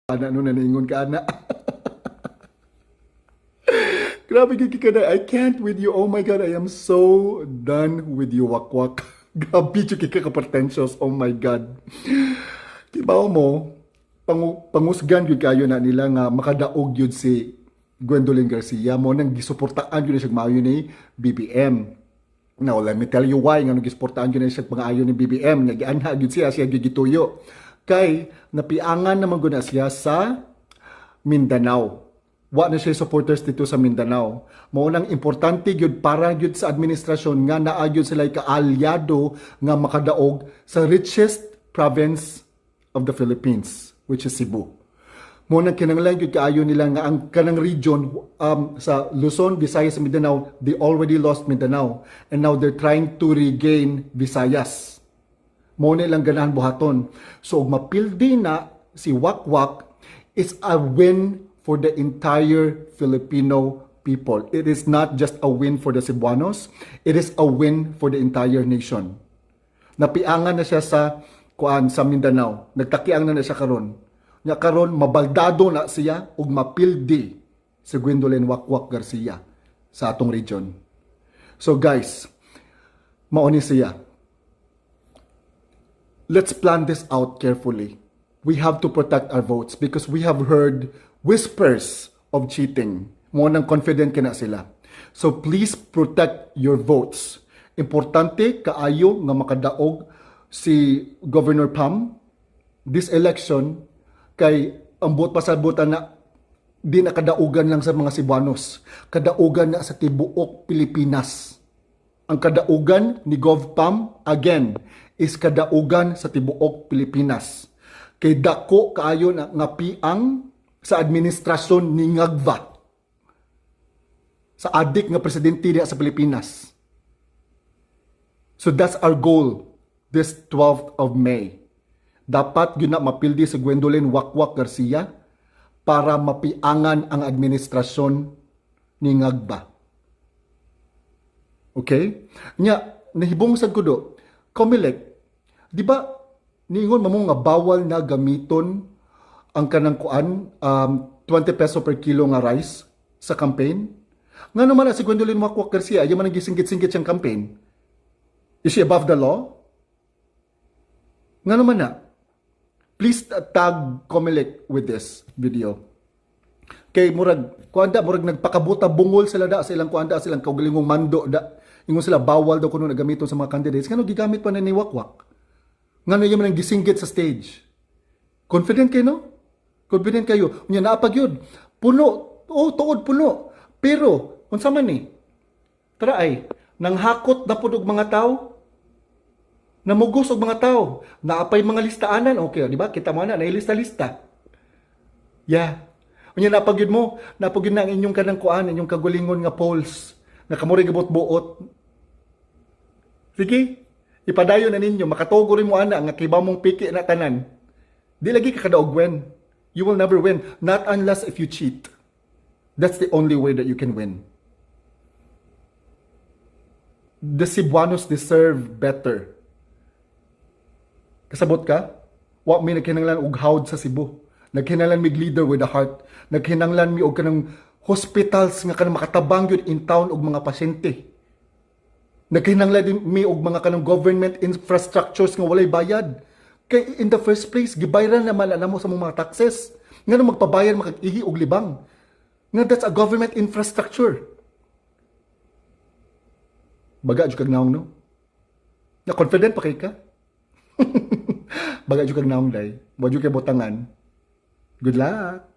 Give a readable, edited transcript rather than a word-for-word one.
Ana no naningon ka ana. Grabe gigi ka na. I can't with you. Oh my God, I am so done with you, wakwak. Grabe yung kika ka-pretentious. Oh my God. Kibaw mo, pangusgan yun kayo na nila nga makadaog yun si Gwendolyn Garcia mo nang gisuportaan yun siya maayo ni BBM. Now, let me tell you why nga nang gisuportaan yun siya pang-ayo ni BBM. Nagianha yun siya gigituyo. Kay napiangan naman guna siya sa Mindanao. Wa na siya supporters dito sa Mindanao. Maunang importante gyud para gyud sa administrasyon nga naa gyud sila kaalyado nga makadaog sa richest province of the Philippines, which is Cebu. Maunang kinanglan gyud kaayo nila nga ang kanang region sa Luzon, Visayas, and Mindanao, they already lost Mindanao and now they're trying to regain Visayas. Mo na lang ganahan buhaton. So, mapildi na si Wakwak is a win for the entire Filipino people. It is not just a win for the Cebuanos. It is a win for the entire nation. Napiangan na siya sa Mindanao. Nagtakiang na siya karon. Nya karon mabaldado na siya ug mapildi si Gwendolyn Wakwak Garcia sa atong region. So guys, mauni siya. Let's plan this out carefully. We have to protect our votes because we have heard whispers of cheating. Mo nang confident ka na sila. So please protect your votes. Importante kaayo nga makadaog si Governor Pam this election kay ang buot pasabutan na di na kadaugan lang sa mga Cebuanos. Kadaugan na sa tibuok Pilipinas. Ang kadaugan ni Gov Pam again is kadaugan sa tibuok Pilipinas. Kay dako kaayo na ngapiang sa administrasyon ni Ngagva. Sa adik nga presidente niya sa Pilipinas. So that's our goal this 12th of May. Dapat yun na mapildi si Gwendolyn Wakwak Garcia para mapiangan ang administrasyon ni Ngagva. Okay? Nya, nahibong sa kudo, Comelec, di ba, niingon mo nga bawal na gamiton ang kanang kuan 20 peso per kilo nga rice sa campaign? Nga naman na si Gwendolyn Wakwak Garcia, ayaw man nagisingkit-singkit siyang campaign. Is she above the law? Nga naman na. Please tag Comelec with this video. Kay murag nagpakabuta bungol sila da sa ilang kuanda silang kaugalingong mando da. Ingon sila bawal daw kuno na gamiton sa mga candidates. Ngano gigamit pa na ni Wakwak? Ngano yung nang gisinggit sa stage? Confident kayo, no? Confident kayo. Unya naapag yun. Puno. Oh, tuod puno. Pero, unsa man ni? Tara ay, nang hakot na pud og mga tao. Namugos og mga tao. Naapay mga listaanan. Okay, di ba? Kita mo na, nailista-lista. Yeah. Unya naapag yun mo. Naapag yun na ang inyong kanang kuan, inyong kagulingon nga polls. Nakamuri gabot-buot. Sige, ipadayon na ninyo, makatugo rin mo ana, nga kiba mong piki na tanan. Di lagi ka kadaog win. You will never win, not unless if you cheat. That's the only way that you can win. The Cebuanos deserve better. Kasabot ka? Wa may nagkinanglan og hawd sa Cebu. Nagkinanglan mig leader with a heart. Nagkinanglan mi og kanang hospitals nga kanang makatabang yun in town og mga pasyente. Nagkinanglan din mi og mga kanang government infrastructures nga walay bayad. Kay in the first place gibayran naman ana mo sa mga taxes. Ngano magpabayad makag-ihi og libang. Nga that's a government infrastructure. Baga jud kag naong no. Na confident pa kay ka? Baga jud kag naong day. Wa jud kay botangan. Good luck.